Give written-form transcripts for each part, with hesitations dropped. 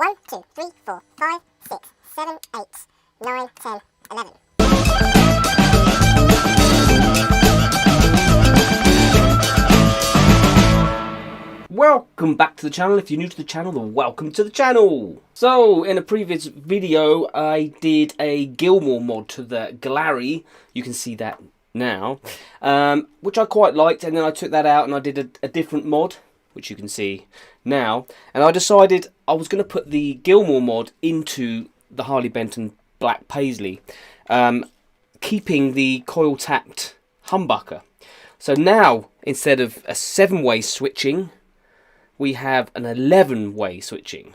1, 2, 3, 4, 5, 6, 7, 8, 9, 10, 11. Welcome back to the channel. If you're new to the channel, then welcome to the channel. So, in a previous video, I did a Gilmore mod to the Glary. You can see that now, which I quite liked, and then I took that out and I did a different mod, which you can see now, and I decided I was going to put the Gilmore mod into the Harley Benton Black Paisley, keeping the coil tapped humbucker. So now, instead of a 7-way switching, we have an 11-way switching.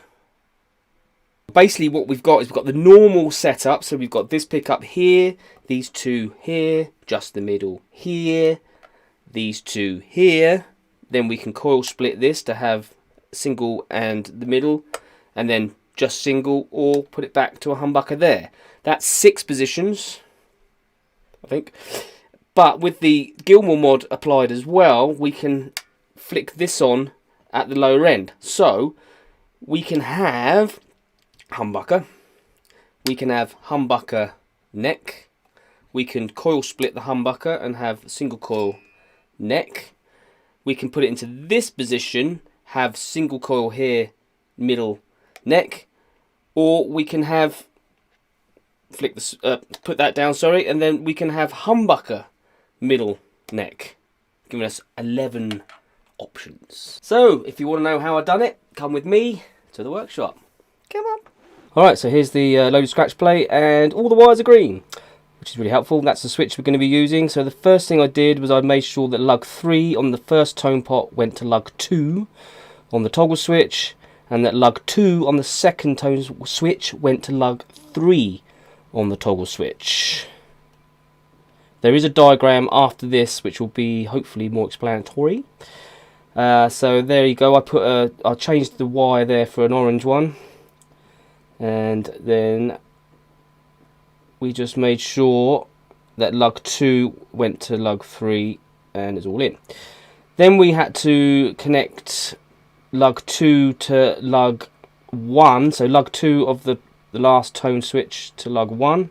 Basically what we've got is we've got the normal setup, so we've got this pickup here, these two here, just the middle here, these two here, then we can coil split this to have single and the middle, and then just single, or put it back to a humbucker there. That's 6 positions, I think. But with the Gilmore mod applied as well, we can flick this on at the lower end. So we can have humbucker, we can have humbucker neck, we can coil split the humbucker and have single coil neck, we can put it into this position, have single coil here, middle neck, or we can have flick this, put that down, sorry, and then we can have humbucker middle neck, giving us 11 options. So if you want to know how I've done it, come with me to the workshop. Come on. Alright, so here's the loaded scratch plate, and all the wires are green, which is really helpful. That's the switch we're going to be using. So the first thing I did was I made sure that lug 3 on the first tone pot went to lug 2 on the toggle switch, and that lug 2 on the second tone switch went to lug 3 on the toggle switch. There is a diagram after this which will be hopefully more explanatory. So there you go. I changed the wire there for an orange one, and then we just made sure that lug 2 went to lug 3 and it's all in. Then we had to connect lug 2 to lug 1, so lug 2 of the last tone switch to lug 1,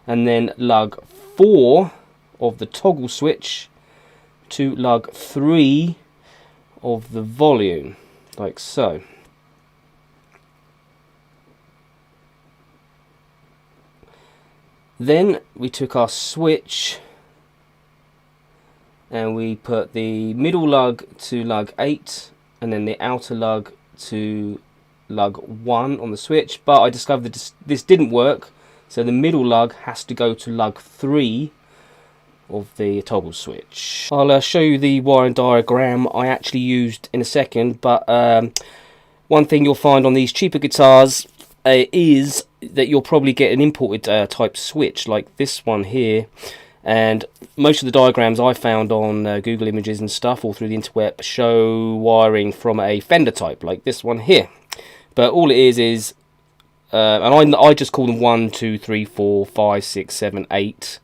and then lug 4 of the toggle switch to lug 3 of the volume, like so. Then we took our switch and we put the middle lug to lug 8 and then the outer lug to lug 1 on the switch, but I discovered that this didn't work, so the middle lug has to go to lug 3 of the toggle switch. I'll show you the wiring diagram I actually used in a second, but one thing you'll find on these cheaper guitars is that you'll probably get an imported type switch like this one here, and most of the diagrams I found on Google Images and stuff all through the interweb show wiring from a Fender type like this one here, but all it is and I just call them 1, 2, 3, 4, 5, 6, 7, 8.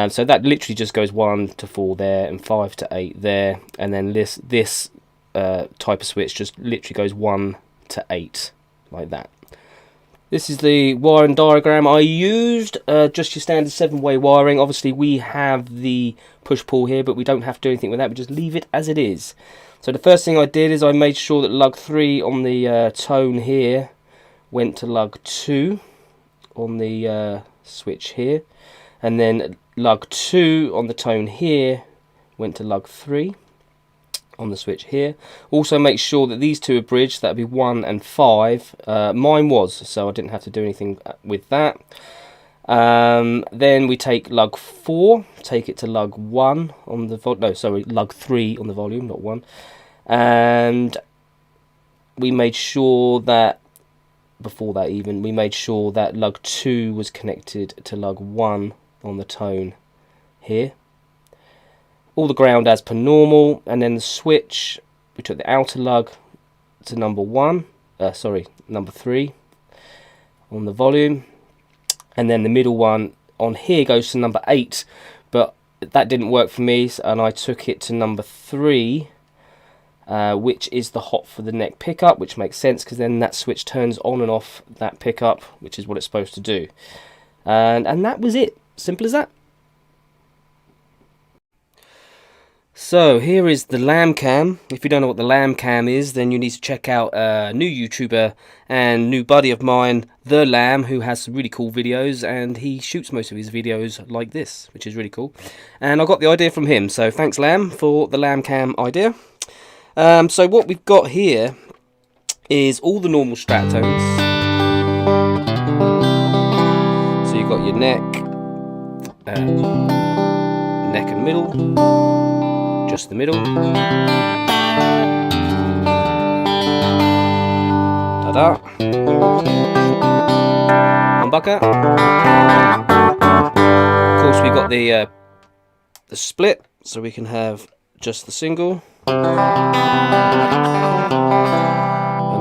So that literally just goes 1 to 4 there and 5 to 8 there, and then this type of switch just literally goes 1 to 8 like that. This is the wiring diagram I used, just your standard 7-way wiring. Obviously we have the push-pull here, but we don't have to do anything with that, we just leave it as it is. So the first thing I did is I made sure that lug 3 on the tone here went to lug 2 on the switch here, and then lug 2 on the tone here went to lug 3 on the switch here. Also make sure that these two are bridged, that would be 1 and 5. Mine was, so I didn't have to do anything with that. Then we take lug 4, take it to lug 1 on the lug 3 on the volume, not 1. And we made sure that before that even, we made sure that lug 2 was connected to lug 1 on the tone here. All the ground as per normal, and then the switch, we took the outer lug to number 3 on the volume, and then the middle one on here goes to number 8, but that didn't work for me, and I took it to number 3 which is the hop for the neck pickup, which makes sense because then that switch turns on and off that pickup, which is what it's supposed to do. And that was it. Simple as that. So here is the lamb cam. If you don't know what the lamb cam is, then you need to check out a new YouTuber and new buddy of mine, The Lamb, who has some really cool videos, and he shoots most of his videos like this, which is really cool. And I got the idea from him, so thanks Lamb for the lamb cam idea. So what we've got here is all the normal Strat tones. So you've got your neck and middle, just the middle, ta-da, humbucker. Of course we've got the split, so we can have just the single, and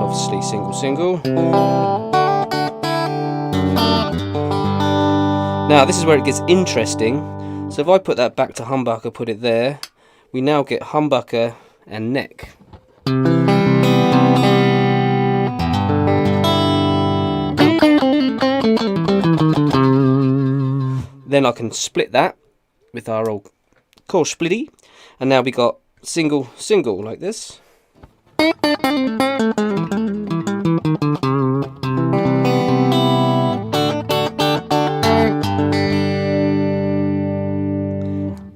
obviously single. Now this is where it gets interesting. So if I put that back to humbucker, put it there, we now get humbucker and neck. Then I can split that with our old core splitty, and now we got single like this.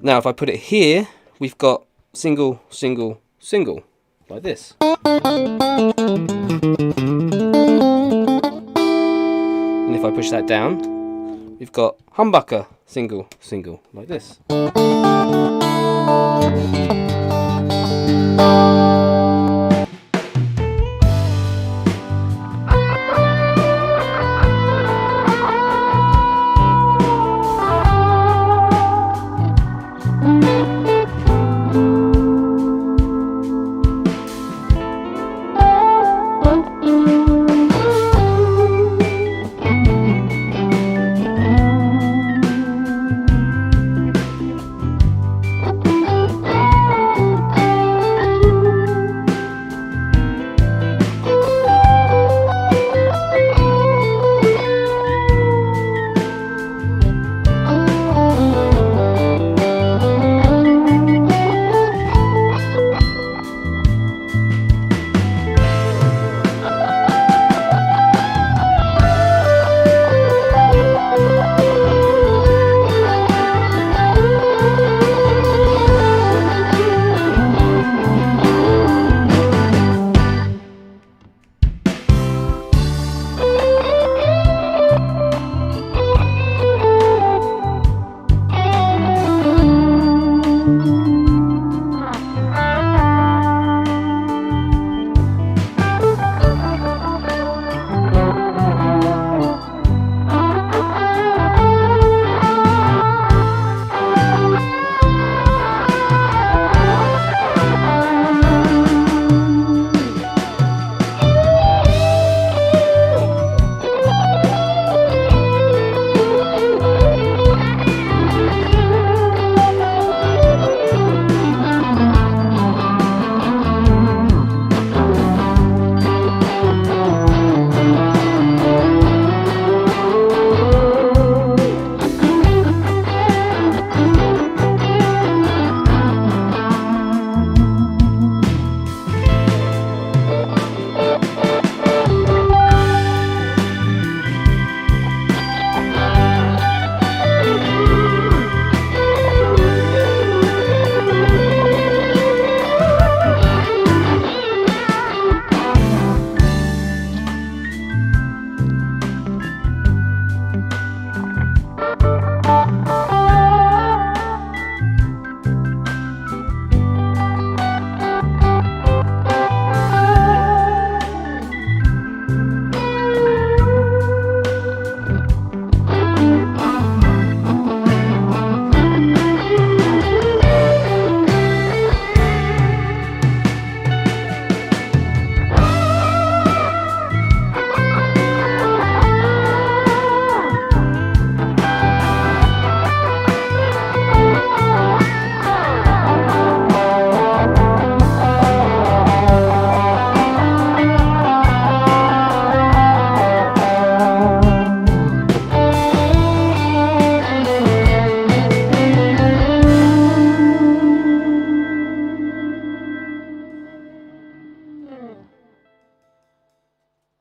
Now if I put it here, we've got single like this. And if I push that down, we've got humbucker single like this.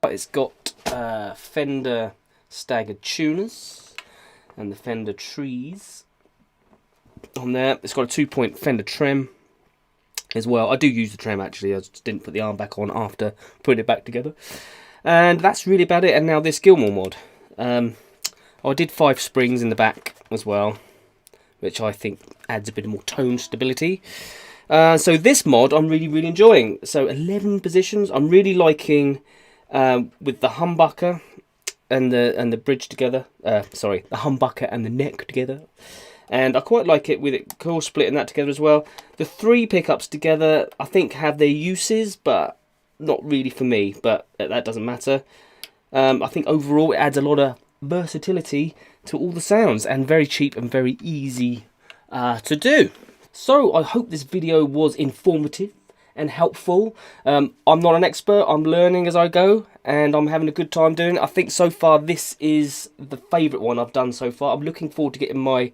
It's got Fender staggered tuners and the Fender trees on there. It's got a 2-point Fender trem as well. I do use the trem actually, I just didn't put the arm back on after putting it back together. And that's really about it. And now this Gilmore mod. I did 5 springs in the back as well, which I think adds a bit more tone stability. So this mod I'm really enjoying. So 11 positions. I'm really liking with the humbucker and the bridge together. Sorry, the humbucker and the neck together. And I quite like it with it cool splitting that together as well. The 3 pickups together I think have their uses, but not really for me. But that doesn't matter. I think overall it adds a lot of versatility to all the sounds, and very cheap and very easy to do. So I hope this video was informative and helpful. I'm not an expert, I'm learning as I go, and I'm having a good time doing it. I think so far this is the favourite one I've done so far. I'm looking forward to getting my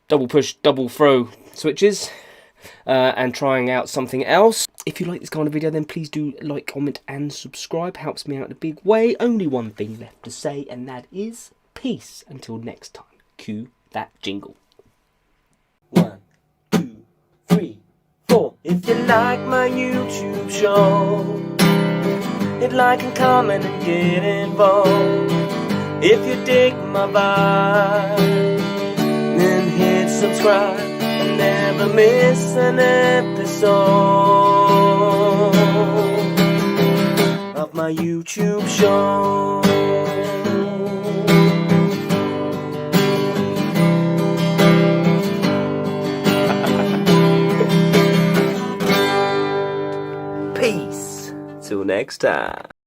double push, double throw switches and trying out something else. If you like this kind of video, then please do like, comment and subscribe. Helps me out in a big way. Only one thing left to say, and that is peace. Until next time. Cue that jingle. 1, 2, 3, 4. If you like my YouTube show, hit like and comment and get involved. If you dig my vibe, then hit subscribe and never miss an episode of my YouTube show. Peace. Till next time.